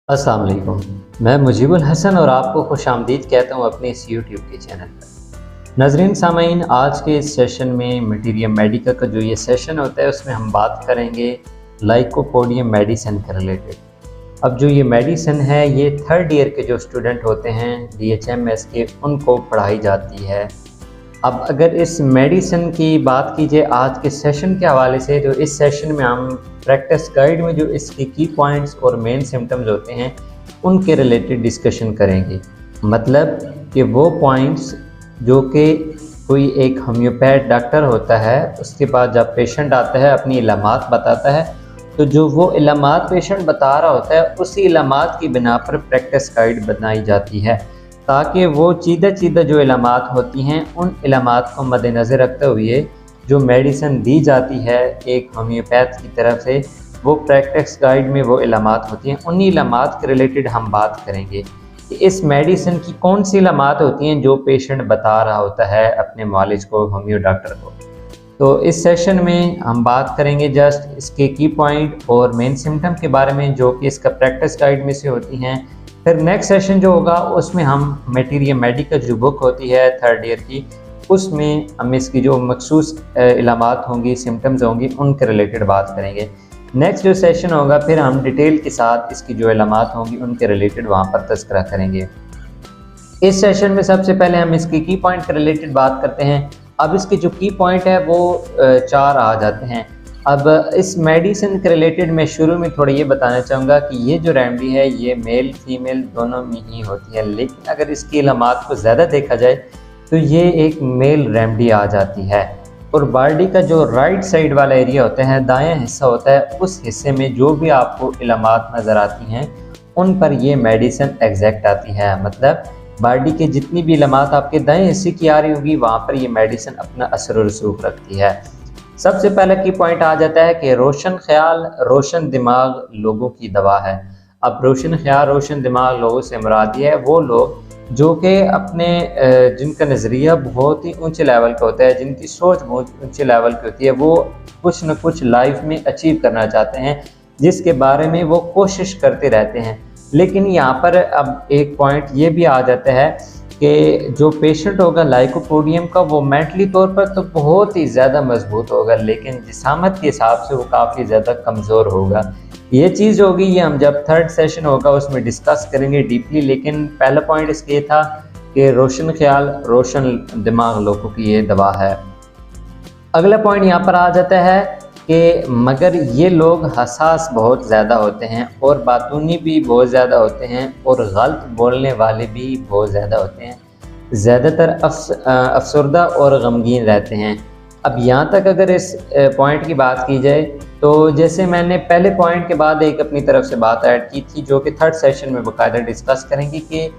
अस्सलाम वालेकुम। मैं मुजीबुल हसन और आपको खुशामदीद कहता हूँ अपने इस यूट्यूब के चैनल पर। नाज़रीन सामाईन, आज के इस सेशन में मटीरियल मेडिका का जो ये सेशन होता है उसमें हम बात करेंगे लाइकोपोडियम मेडिसिन के रिलेटेड। अब जो ये मेडिसिन है ये थर्ड ईयर के जो स्टूडेंट होते हैं DHMS के, उनको पढ़ाई जाती है। अब अगर इस मेडिसिन की बात कीजिए आज के सेशन के हवाले से, तो इस सेशन में हम प्रैक्टिस गाइड में जो इसके की पॉइंट्स और मेन सिम्टम्स होते हैं उनके रिलेटेड डिस्कशन करेंगे। मतलब कि वो पॉइंट्स जो कि कोई एक होम्योपैथ डॉक्टर होता है, उसके बाद जब पेशेंट आता है अपनी इलामात बताता है, तो जो वो इलामात पेशेंट बता रहा होता है उसी इलामात की बिना पर प्रैक्टिस गाइड बनाई जाती है, ताकि वो चीदा जो इलामात होती हैं उन इलामात को मद्देनज़र रखते हुए जो मेडिसिन दी जाती है एक होम्योपैथ की तरफ से, वो प्रैक्टिस गाइड में वो इलामात होती हैं। उन्हीं इलामात के रिलेटेड हम बात करेंगे कि इस मेडिसिन की कौन सी इलामात होती हैं जो पेशेंट बता रहा होता है अपने मालिज को, होम्यो डॉक्टर को। तो इस सेशन में हम बात करेंगे जस्ट इसके की पॉइंट और मेन सिम्टम के बारे में जो कि इसका प्रैक्टिस गाइड में से होती हैं। फिर नेक्स्ट सेशन जो होगा उसमें हम मटीरियल मेडिका जो बुक होती है थर्ड ईयर की, उसमें हम इसकी जो मखसूस इलामात होंगी, सिम्टम्स होंगी, उनके रिलेटेड बात करेंगे। नेक्स्ट जो सेशन होगा फिर हम डिटेल के साथ इसकी जो इलामात होंगी उनके रिलेटेड वहाँ पर तज़किरा करेंगे। इस सेशन में सबसे पहले हम इसकी की पॉइंट के रिलेटेड बात करते हैं। अब इसके जो की पॉइंट है वो 4 आ जाते हैं। अब इस मेडिसिन के रिलेटेड मैं शुरू में थोड़ा ये बताना चाहूँगा कि ये जो रेमेडी है ये मेल फीमेल दोनों में ही होती है, लेकिन अगर इसकी इलामात को ज़्यादा देखा जाए तो ये एक मेल रेमेडी आ जाती है। और बॉडी का जो राइट साइड वाला एरिया होता है, दायां हिस्सा होता है, उस हिस्से में जो भी आपको इलामात नज़र आती हैं उन पर ये मेडिसिन एग्जैक्ट आती है। मतलब बॉडी के जितनी भी इलामात आपके दाएं हिस्से की आ रही होगी वहाँ पर ये मेडिसिन अपना असर और रसूख रखती है। सबसे पहले की पॉइंट आ जाता है कि रोशन ख्याल रोशन दिमाग लोगों की दवा है। अब रोशन ख्याल रोशन दिमाग लोगों से मुराद है वो लोग जो कि अपने जिनका नज़रिया बहुत ही ऊंचे लेवल का होता है, जिनकी सोच बहुत ऊंचे लेवल की होती है, वो कुछ न कुछ लाइफ में अचीव करना चाहते हैं, जिसके बारे में वो कोशिश करते रहते हैं। लेकिन यहाँ पर अब एक पॉइंट ये भी आ जाता है कि जो पेशेंट होगा लाइकोपोडियम का, वो मेंटली तौर पर तो बहुत ही ज़्यादा मजबूत होगा, लेकिन जिसामत के हिसाब से वो काफ़ी ज़्यादा कमज़ोर होगा। ये चीज़ होगी, ये हम जब थर्ड सेशन होगा उसमें डिस्कस करेंगे डीपली। लेकिन पहला पॉइंट इसके ये था कि रोशन ख्याल रोशन दिमाग लोगों की ये दवा है। अगला पॉइंट यहाँ पर आ जाता है कि मगर ये लोग हसास बहुत ज़्यादा होते हैं और बातूनी भी बहुत ज़्यादा होते हैं और गलत बोलने वाले भी बहुत ज़्यादा होते हैं, ज़्यादातर अफसरदा और गमगीन रहते हैं। अब यहाँ तक अगर इस पॉइंट की बात की जाए तो जैसे मैंने पहले पॉइंट के बाद एक अपनी तरफ से बात ऐड की थी जो कि थर्ड सेशन में बाकायदा डिस्कस करेंगे कि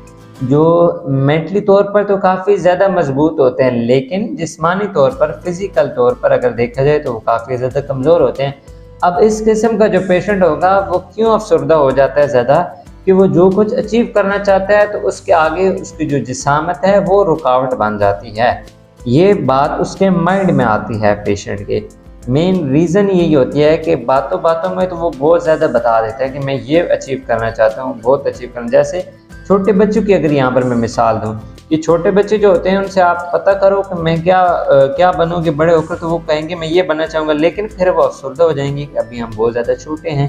जो मेंटली तौर पर तो काफ़ी ज़्यादा मजबूत होते हैं, लेकिन जिस्मानी तौर पर फिज़िकल तौर पर अगर देखा जाए तो वो काफ़ी ज़्यादा कमज़ोर होते हैं। अब इस किस्म का जो पेशेंट होगा वो क्यों अफसरदा हो जाता है ज़्यादा, कि वो जो कुछ अचीव करना चाहता है तो उसके आगे उसकी जो जिसामत है वो रुकावट बन जाती है। ये बात उसके माइंड में आती है पेशेंट के। मेन रीज़न यही होती है कि बातों बातों में तो वो बहुत ज़्यादा बता देता है कि मैं ये अचीव करना चाहता हूँ, बहुत अचीव करना। जैसे छोटे बच्चों की अगर यहाँ पर मैं मिसाल दूँ, कि छोटे बच्चे जो होते हैं उनसे आप पता करो कि मैं क्या बनोगे बड़े होकर, तो वो कहेंगे मैं ये बनना चाहूँगा, लेकिन फिर वो अफसरदा हो जाएंगे कि अभी हम बहुत ज़्यादा छोटे हैं।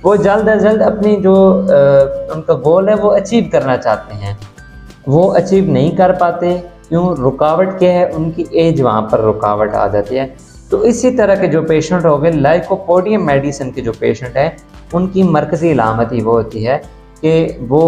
वो जल्द अज जल्द अपनी जो उनका गोल है वो अचीव करना चाहते हैं, वो अचीव नहीं कर पाते। क्यों? रुकावट क्या है? उनकी एज वहाँ पर रुकावट आ जाती है। तो इसी तरह के जो पेशेंट हो गए लाइकोपोडियम मेडिसिन के जो पेशेंट हैं, उनकी मरकज़ी इलामत ही वो होती है कि वो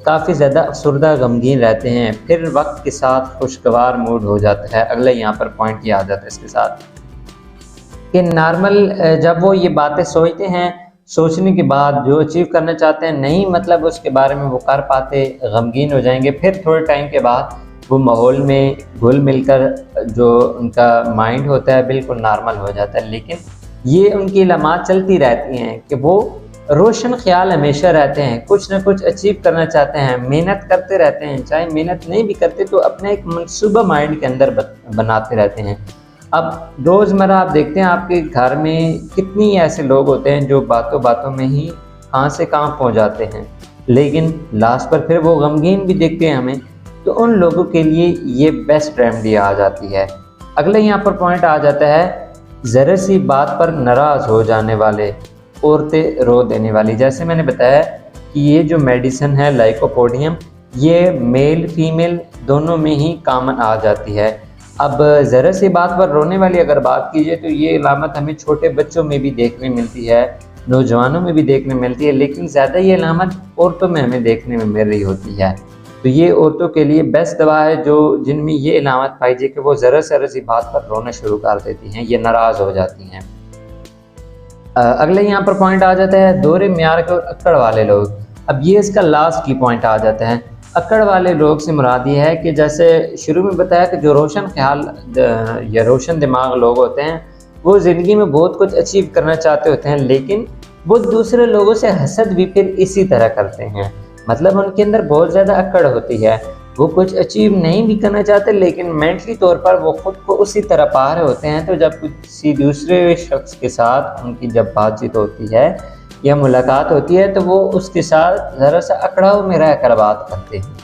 काफ़ी ज़्यादा अफसरदा गमगीन रहते हैं, फिर वक्त के साथ खुशगवार मूड हो जाता है। अगला यहाँ पर पॉइंट ये आ जाता है इसके साथ कि नॉर्मल जब वो ये बातें सोचते हैं, सोचने के बाद जो अचीव करना चाहते हैं नहीं, मतलब उसके बारे में वो कर पाते, गमगीन हो जाएंगे। फिर थोड़े टाइम के बाद वो माहौल में घुल मिलकर जो उनका माइंड होता है बिल्कुल नॉर्मल हो जाता है। लेकिन ये उनकी इलामात चलती रहती हैं कि वो रोशन ख्याल हमेशा रहते हैं, कुछ ना कुछ अचीव करना चाहते हैं, मेहनत करते रहते हैं, चाहे मेहनत नहीं भी करते तो अपना एक मनसूबा माइंड के अंदर बनाते रहते हैं। अब रोज़मर्रा आप देखते हैं आपके घर में कितनी ऐसे लोग होते हैं जो बातों बातों में ही कहाँ से कहाँ पहुँच जाते हैं। लेकिन लास्ट पर फिर वो गमगीन भी दिखते हैं हमें, तो उन लोगों के लिए ये बेस्ट रेमेडी आ जाती है। अगले यहाँ पर पॉइंट आ जाता है ज़रा सी बात पर नाराज़ हो जाने वाले, औरतें रो देने वाली। जैसे मैंने बताया कि ये जो मेडिसिन है लाइकोपोडियम, ये मेल फीमेल दोनों में ही कॉमन आ जाती है। अब ज़रा सी बात पर रोने वाली अगर बात कीजिए तो ये अलामत हमें छोटे बच्चों में भी देखने मिलती है, नौजवानों में भी देखने मिलती है, लेकिन ज़्यादा ये अलामत औरतों में हमें देखने में मिल रही होती है। तो ये औरतों के लिए बेस्ट दवा है जो जिनमें ये अलामत पाई जाए कि वो ज़रा सी बात पर रोना शुरू कर देती हैं, ये नाराज़ हो जाती हैं। अगले यहाँ पर पॉइंट आ जाता है दोहरे म्यार के और अक्कड़ वाले लोग। अब ये इसका लास्ट की पॉइंट आ जाता है। अक्कड़ वाले लोग से मुराद ये है कि जैसे शुरू में बताया कि जो रोशन ख्याल या रोशन दिमाग लोग होते हैं, वो ज़िंदगी में बहुत कुछ अचीव करना चाहते होते हैं, लेकिन वो दूसरे लोगों से हसद भी फिर इसी तरह करते हैं। मतलब उनके अंदर बहुत ज़्यादा अक्कड़ होती है, वो कुछ अचीव नहीं भी करना चाहते, लेकिन मेंटली तौर पर वो खुद को उसी तरह पा रहे होते हैं। तो जब किसी दूसरे शख्स के साथ उनकी जब बातचीत होती है या मुलाकात होती है, तो वो उसके साथ ज़रा सा अकड़ाव में रह कर बात करते हैं।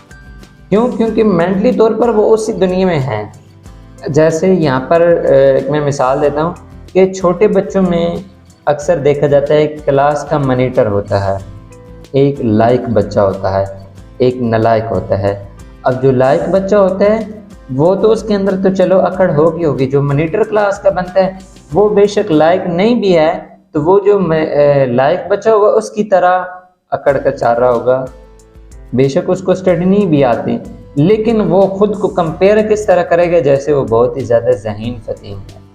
क्यों? क्योंकि मेंटली तौर पर वो उसी दुनिया में हैं। जैसे यहाँ पर मैं मिसाल देता हूँ कि छोटे बच्चों में अक्सर देखा जाता है क्लास का मॉनिटर होता है, एक लायक बच्चा होता है, एक नालायक होता है। अब जो लायक बच्चा होता है वो तो उसके अंदर तो चलो अकड़ होगी। जो मॉनिटर क्लास का बनता है वो बेशक लायक नहीं भी है, तो वो जो लायक बच्चा होगा उसकी तरह अकड़ का चार रहा होगा। बेशक उसको स्टडी नहीं भी आती, लेकिन वो खुद को कंपेयर किस तरह करेगा जैसे वो बहुत ही ज़्यादा ज़हीन फतीम है।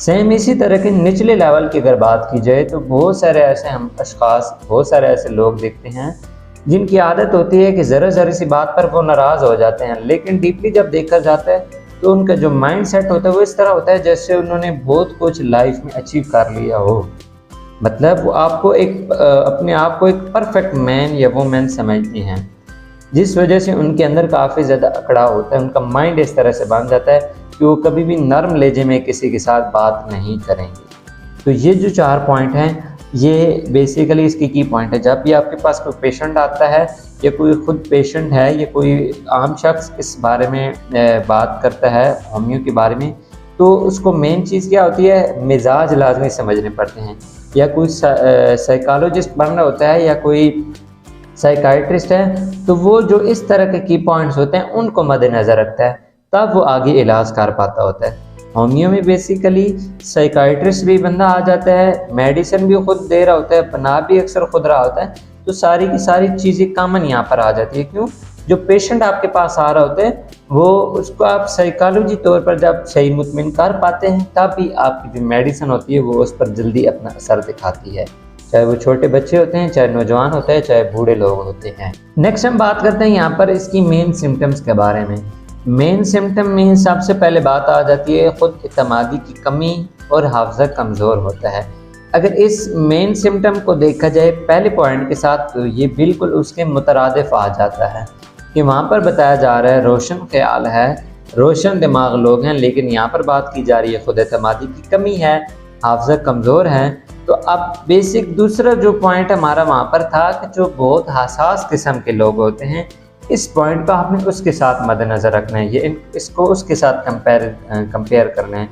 सेम इसी तरह के निचले लेवल की अगर बात की जाए तो बहुत सारे ऐसे हम अशखास, बहुत सारे ऐसे लोग देखते हैं जिनकी आदत होती है कि ज़रा सी बात पर वो नाराज़ हो जाते हैं, लेकिन डीपली जब देखा जाता है तो उनका जो माइंड सेट होता है वो इस तरह होता है जैसे उन्होंने बहुत कुछ लाइफ में अचीव कर लिया हो। मतलब वो आपको अपने आप को एक परफेक्ट मैन या वुमेन समझती हैं, जिस वजह से उनके अंदर काफ़ी ज़्यादा अकड़ाव होता है। उनका माइंड इस तरह से बन जाता है कि वो कभी भी नर्म लहजे में किसी के साथ बात नहीं करेंगे। तो ये जो 4 पॉइंट हैं ये बेसिकली इसकी की पॉइंट है। जब भी आपके पास कोई पेशेंट आता है या कोई खुद पेशेंट है या कोई आम शख्स इस बारे में बात करता है होमियो के बारे में, तो उसको मेन चीज़ क्या होती है, मिजाज लाजमी समझने पड़ते हैं। या कोई साइकोलॉजिस्ट बनना होता है या कोई साइकाइट्रिस्ट है, तो वो जो इस तरह के की पॉइंट्स होते हैं उनको मद्देनज़र रखता है, तब वो आगे इलाज कर पाता होता है। होमियो में बेसिकली साइकाइट्रिस्ट भी बंदा आ जाता है, मेडिसिन भी खुद दे रहा होता है, बना भी अक्सर खुद रहा होता है, तो सारी की सारी चीज़ें कॉमन यहाँ पर आ जाती है। क्यों? जो पेशेंट आपके पास आ रहा होता है वो उसको आप साइकोलॉजी तौर पर जब सही मुतमिन कर पाते हैं, तब भी आपकी जो मेडिसिन होती है वो उस पर जल्दी अपना असर दिखाती है, चाहे वो छोटे बच्चे होते हैं, चाहे नौजवान होते हैं, चाहे बूढ़े लोग होते हैं। नेक्स्ट हम बात करते हैं यहाँ पर इसकी मेन सिम्टम्स के बारे में। मेन सिम्टम में सबसे पहले बात आ जाती है खुद इत्मीनादी की कमी और हाफजा कमज़ोर होता है। अगर इस मेन सिम्टम को देखा जाए पहले पॉइंट के साथ, तो ये बिल्कुल उसके मुतरादिफ आ जाता है कि वहाँ पर बताया जा रहा है रोशन ख्याल है, रोशन दिमाग लोग हैं, लेकिन यहाँ पर बात की जा रही है खुद इत्मीनादी की कमी है, हाफजा कमज़ोर है। तो अब बेसिक दूसरा जो पॉइंट हमारा वहाँ पर था कि जो बहुत हसास किस्म के लोग होते हैं, इस पॉइंट को आपने उसके साथ मद्देनज़र रखना है, ये इसको उसके साथ कंपेयर करना है।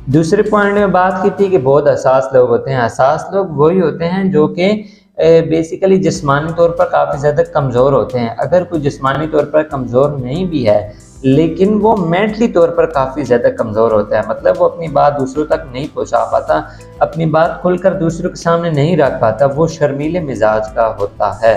दूसरे पॉइंट में बात की थी कि बहुत हसास लोग होते हैं। हसास लोग वही होते हैं जो कि बेसिकली जिस्मानी तौर पर काफ़ी ज़्यादा कमज़ोर होते हैं। अगर कोई जिस्मानी तौर पर कमज़ोर नहीं भी है, लेकिन वो मेंटली तौर पर काफ़ी ज़्यादा कमज़ोर होता है, मतलब वो अपनी बात दूसरों तक नहीं पहुंचा पाता, अपनी बात खुलकर दूसरों के सामने नहीं रख पाता, वो शर्मीले मिजाज का होता है।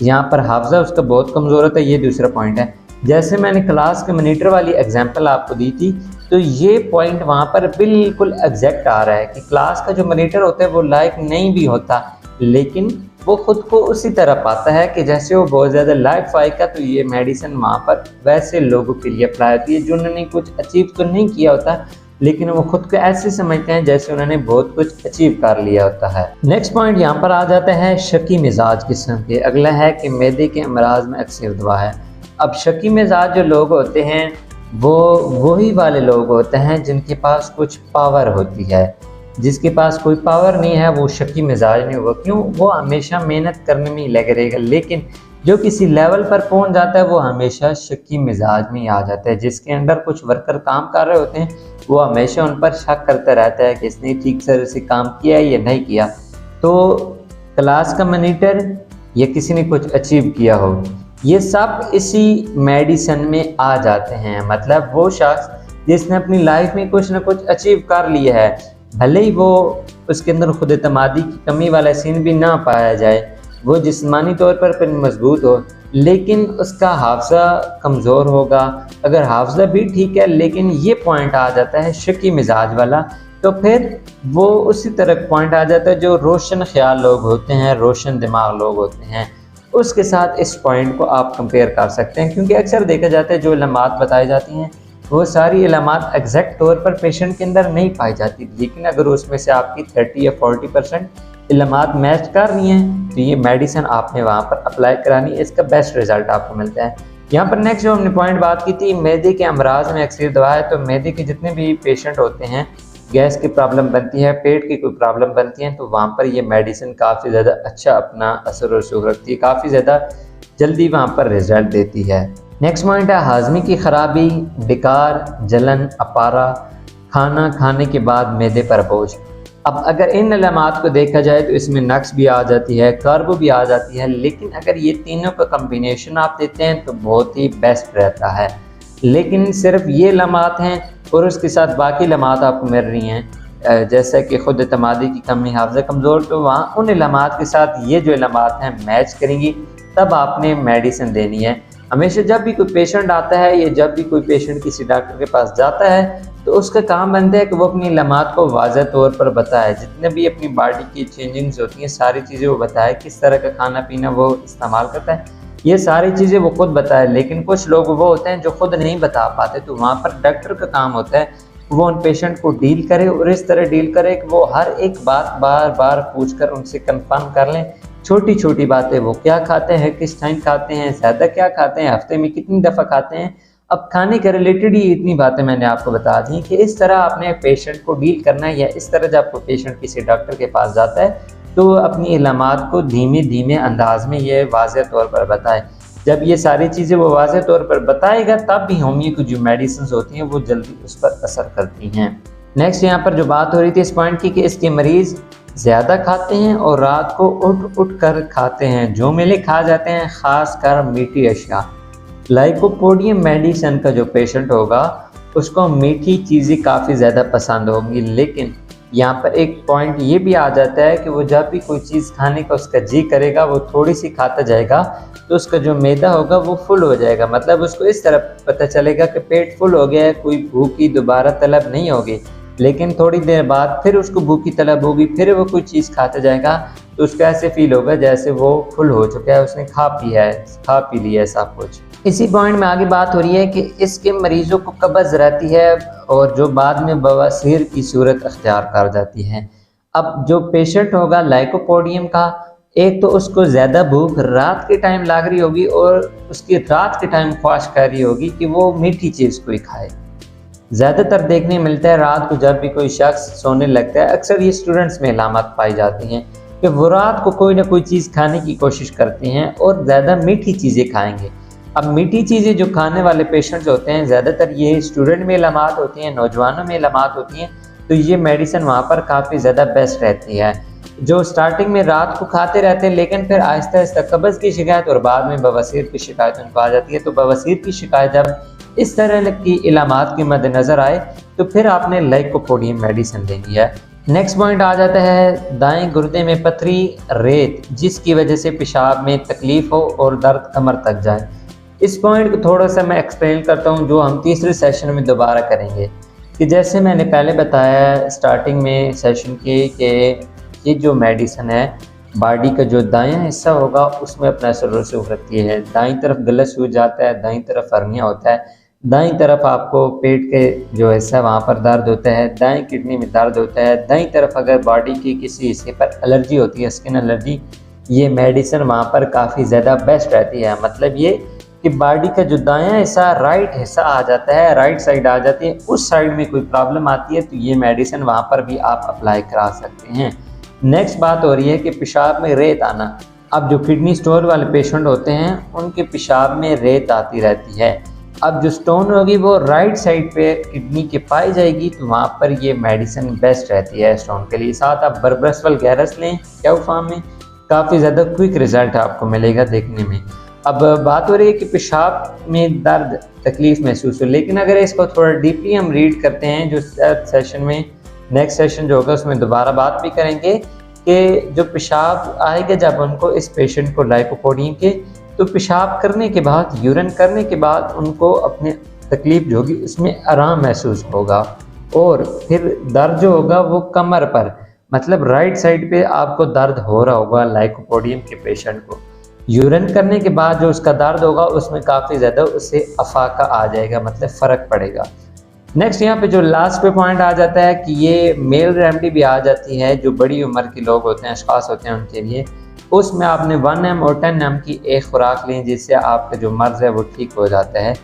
यहाँ पर हाफजा उसका बहुत कमज़ोर होता है, ये दूसरा पॉइंट है। जैसे मैंने क्लास के मॉनिटर वाली एग्जांपल आपको दी थी, तो ये पॉइंट वहाँ पर बिल्कुल एग्जैक्ट आ रहा है कि क्लास का जो मॉनिटर होता है वो लायक नहीं भी होता, लेकिन वो खुद को उसी तरह पाता है कि जैसे वो बहुत ज़्यादा लायक फायक है। तो ये मेडिसिन वहाँ पर वैसे लोगों के लिए अप्लाई होती है जिन्होंने कुछ अचीव तो नहीं किया होता, लेकिन वो खुद को ऐसे समझते हैं जैसे उन्होंने बहुत कुछ अचीव कर लिया होता है। नेक्स्ट पॉइंट यहाँ पर आ जाता है शकी मिजाज किस्म के। अगला है कि मैदे के अमराज में अक्सर दवा है। अब शकी मिजाज जो लोग होते हैं वो वही वाले लोग होते हैं जिनके पास कुछ पावर होती है, जिसके पास कोई पावर नहीं है वो शक्की मिजाज नहीं होगा। क्यों? वो हमेशा मेहनत करने में ही लगे रहेगा। लेकिन जो किसी लेवल पर पहुंच जाता है वो हमेशा शक्की मिजाज में ही आ जाता है। जिसके अंडर कुछ वर्कर काम कर रहे होते हैं वो हमेशा उन पर शक करता रहता है कि इसने ठीक से काम किया है या नहीं किया। तो क्लास का मॉनिटर या किसी ने कुछ अचीव किया हो, ये सब इसी मेडिसिन में आ जाते हैं। मतलब वो शख्स जिसने अपनी लाइफ में कुछ ना कुछ अचीव कर लिया है, भले ही वो उसके अंदर खुद एतमादी की कमी वाला सीन भी ना पाया जाए, वो जिस्मानी तौर पर मजबूत हो, लेकिन उसका हाफजा कमज़ोर होगा। अगर हाफजा भी ठीक है लेकिन ये पॉइंट आ जाता है शक्की मिजाज वाला, तो फिर वो उसी तरह पॉइंट आ जाता है जो रोशन ख्याल लोग होते हैं, रोशन दिमाग लोग होते हैं, उसके साथ इस पॉइंट को आप कंपेयर कर सकते हैं। क्योंकि अक्सर देखा जाता है जो इलामात बताई जाती हैं वो सारी इलामात एग्जैक्ट तौर पर पेशेंट के अंदर नहीं पाई जाती, लेकिन अगर उसमें से आपकी 30 या 40% इलामात मैच कर रही हैं तो ये मेडिसिन आपने वहाँ पर अप्लाई करानी है, इसका बेस्ट रिजल्ट आपको मिलता है। यहाँ पर नेक्स्ट जो हमने पॉइंट बात की थी मैदे के अमराज में अक्सर दवा है, तो मैदे के जितने भी पेशेंट होते हैं, गैस की प्रॉब्लम बनती है, पेट की कोई प्रॉब्लम बनती है, तो वहाँ पर ये मेडिसिन काफ़ी ज़्यादा अच्छा अपना असर और रसूख रखती है, काफ़ी ज़्यादा जल्दी वहाँ पर रिजल्ट देती है। नेक्स्ट पॉइंट है हाजमे की खराबी, डिकार, जलन, अपारा, खाना खाने के बाद मैदे पर बोझ। अब अगर इन अलामात को देखा जाए तो इसमें नक्स भी आ जाती है, कर्ब भी आ जाती है, लेकिन अगर ये तीनों का कम्बिनेशन आप देते हैं तो बहुत ही बेस्ट रहता है। लेकिन सिर्फ ये अलामात हैं और उसके साथ बाकी अलामात आपको मिल रही हैं, जैसे कि खुद एतमादी की कमी, हाफजा कमज़ोर, तो वहाँ उन अलामात के साथ ये जो अलामात हैं मैच करेंगी, तब आपने मेडिसिन देनी है। हमेशा जब भी कोई पेशेंट आता है या जब भी कोई पेशेंट किसी डॉक्टर के पास जाता है तो उसका काम बनता है कि वो अपनी अलामात को वाज़ह तौर पर बताए, जितने भी अपनी बॉडी की चेंजिंग्स होती हैं सारी चीज़ें वो बताए, किस तरह का खाना पीना वो इस्तेमाल करता है, ये सारी चीज़ें वो खुद बताए। लेकिन कुछ लोग वो होते हैं जो खुद नहीं बता पाते, तो वहाँ पर डॉक्टर का काम होता है वो उन पेशेंट को डील करे और इस तरह डील करे कि वो हर एक बात बार बार पूछ कर उनसे कंफर्म कर लें। छोटी छोटी बातें, वो क्या खाते हैं, किस टाइम खाते हैं, ज़्यादा क्या खाते हैं, हफ्ते में कितनी दफ़ा खाते हैं। अब खाने के रिलेटेड ही इतनी बातें मैंने आपको बता दी कि इस तरह आपने पेशेंट को डील करना है, या इस तरह जब आपको पेशेंट किसी डॉक्टर के पास जाता है तो अपनी इलामात को धीमे धीमे अंदाज में ये वाज़ह तौर पर बताए। जब ये सारी चीज़ें वो वाज़ह तौर पर बताएगा तब भी होमियो की जो मेडिसिन होती हैं वो जल्दी उस पर असर करती हैं। नेक्स्ट यहाँ पर जो बात हो रही थी इस पॉइंट की कि इसके मरीज़ ज़्यादा खाते हैं और रात को उठ उठ कर खाते हैं, जो मिले खा जाते हैं, ख़ास कर मीठी अशिया। लाइकोपोडियम मेडिसिन का जो पेशेंट होगा उसको मीठी चीज़ें काफ़ी ज़्यादा पसंद होंगी, लेकिन यहाँ पर एक पॉइंट ये भी आ जाता है कि वो जब भी कोई चीज़ खाने का उसका जी करेगा वो थोड़ी सी खाता जाएगा तो उसका जो मैदा होगा वो फुल हो जाएगा। मतलब उसको इस तरह पता चलेगा कि पेट फुल हो गया है, कोई भूख की दोबारा तलब नहीं होगी। लेकिन थोड़ी देर बाद फिर उसको भूख की तलब होगी, फिर वो कोई चीज़ खाता जाएगा तो उसको ऐसे फील होगा जैसे वो फुल हो चुका है, उसने खा पी लिया है सब कुछ। इसी पॉइंट में आगे बात हो रही है कि इसके मरीज़ों को कब्ज़ रहती है और जो बाद में बवासीर की सूरत अख्तियार कर जाती है। अब जो पेशेंट होगा लाइकोपोडियम का, एक तो उसको ज़्यादा भूख रात के टाइम लग रही होगी और उसकी रात के टाइम ख्वाहिश कर रही होगी कि वो मीठी चीज़ कोई खाए। ज़्यादातर देखने मिलता है रात को जब भी कोई शख्स सोने लगता है, अक्सर ये स्टूडेंट्स में अलामत पाई जाती हैं कि वो रात को कोई ना कोई चीज़ खाने की कोशिश करते हैं और ज़्यादा मीठी चीज़ें खाएंगे। अब मीठी चीज़ें जो खाने वाले पेशेंट्स होते हैं ज़्यादातर ये स्टूडेंट में अलामत होती हैं, नौजवानों में अलामत होती हैं, तो ये मेडिसिन वहाँ पर काफ़ी ज़्यादा बेस्ट रहती है। जो स्टार्टिंग में रात को खाते रहते हैं लेकिन फिर आहिस्ता आहिस्ता कब्ज़ की शिकायत और बाद में बवासीर की शिकायत उनको आ जाती है। तो बवासीर की शिकायत जब इस तरह की इलामात के मद्देनज़र आए तो फिर आपने लाइकोपोडियम मेडिसिन देनी है। नेक्स्ट पॉइंट आ जाता है दाएं गुर्दे में पथरी, रेत, जिसकी वजह से पेशाब में तकलीफ़ हो और दर्द कमर तक जाए। इस पॉइंट को थोड़ा सा मैं एक्सप्लेन करता हूँ जो हम तीसरे सेशन में दोबारा करेंगे। कि जैसे मैंने पहले बताया स्टार्टिंग में सेशन के कि ये जो मेडिसिन है बॉडी का जो दायां हिस्सा होगा उसमें अपना असर रसूख रखती है। दाईं तरफ गला सूज जाता है, दाईं तरफ हर्निया होता है, दाईं तरफ आपको पेट के जो हिस्सा वहाँ पर दर्द होता है, दाईं किडनी में दर्द होता है, दाईं तरफ अगर बॉडी की किसी हिस्से पर एलर्जी होती है, स्किन एलर्जी, ये मेडिसिन वहाँ पर काफ़ी ज़्यादा बेस्ट रहती है। मतलब ये कि बॉडी का जो दायां हिस्सा राइट हिस्सा आ जाता है, राइट साइड आ जाती है, उस साइड में कोई प्रॉब्लम आती है तो ये मेडिसिन वहाँ पर भी आप अप्लाई करा सकते हैं। नेक्स्ट बात हो रही है कि पेशाब में रेत आना। अब जो किडनी स्टोन वाले पेशेंट होते हैं उनके पेशाब में रेत आती रहती है। अब जो स्टोन होगी वो राइट साइड पे किडनी के पाई जाएगी तो वहाँ पर ये मेडिसिन बेस्ट रहती है स्टोन के लिए। साथ आप बरब्रेसवल गैरस लें क्या फार्म में, काफ़ी ज़्यादा क्विक रिजल्ट आपको मिलेगा देखने में। अब बात हो रही है कि पेशाब में दर्द तकलीफ महसूस हो, लेकिन अगर इसको थोड़ा डीपली हम रीड करते हैं जो सेशन में, नेक्स्ट सेशन जो होगा उसमें दोबारा बात भी करेंगे कि जो पेशाब आएगा जब उनको, इस पेशेंट को लाइकोपोडियम के, तो पेशाब करने के बाद, यूरिन करने के बाद उनको अपने तकलीफ जो होगी उसमें आराम महसूस होगा। और फिर दर्द जो होगा वो कमर पर, मतलब राइट साइड पे आपको दर्द हो रहा होगा लाइकोपोडियम के पेशेंट को। यूरिन करने के बाद जो उसका दर्द होगा उसमें काफ़ी ज़्यादा उससे अफाका आ जाएगा, मतलब फ़र्क पड़ेगा। नेक्स्ट यहाँ पे जो लास्ट पे पॉइंट आ जाता है कि ये मेल रेमेडी भी आ जाती है जो बड़ी उम्र के लोग होते हैं, अशखास होते हैं, उनके लिए। उसमें आपने 1 और 10 की एक खुराक लें जिससे आपका जो मर्ज़ है वो ठीक हो जाता है।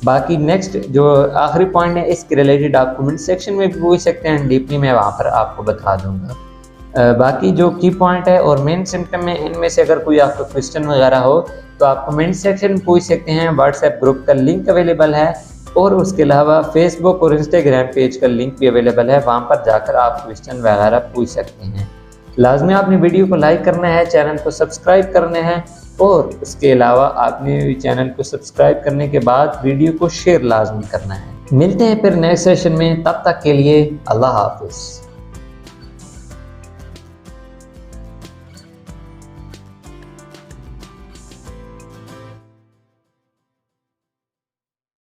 बाकी नेक्स्ट जो आखिरी पॉइंट है इसके रिलेटेड आप कमेंट सेक्शन में भी पूछ सकते हैं, डीपली मैं वहाँ पर आपको बता दूँगा। बाकी जो की पॉइंट है और मेन सिम्टम है, इनमें से अगर कोई आपका क्वेश्चन वगैरह हो तो आप कमेंट सेक्शन में पूछ सकते हैं। व्हाट्सएप ग्रुप का लिंक अवेलेबल है और उसके अलावा फेसबुक और इंस्टाग्राम पेज का लिंक भी अवेलेबल है, वहाँ पर जाकर आप क्वेश्चन वगैरह पूछ सकते हैं। लाजमी आपने वीडियो को लाइक करना है, चैनल को सब्सक्राइब करना है और उसके अलावा आपने चैनल को सब्सक्राइब करने के बाद वीडियो को शेयर लाजमी करना है। मिलते हैं फिर नेक्स्ट सेशन में, तब तक के लिए अल्लाह हाफिज़।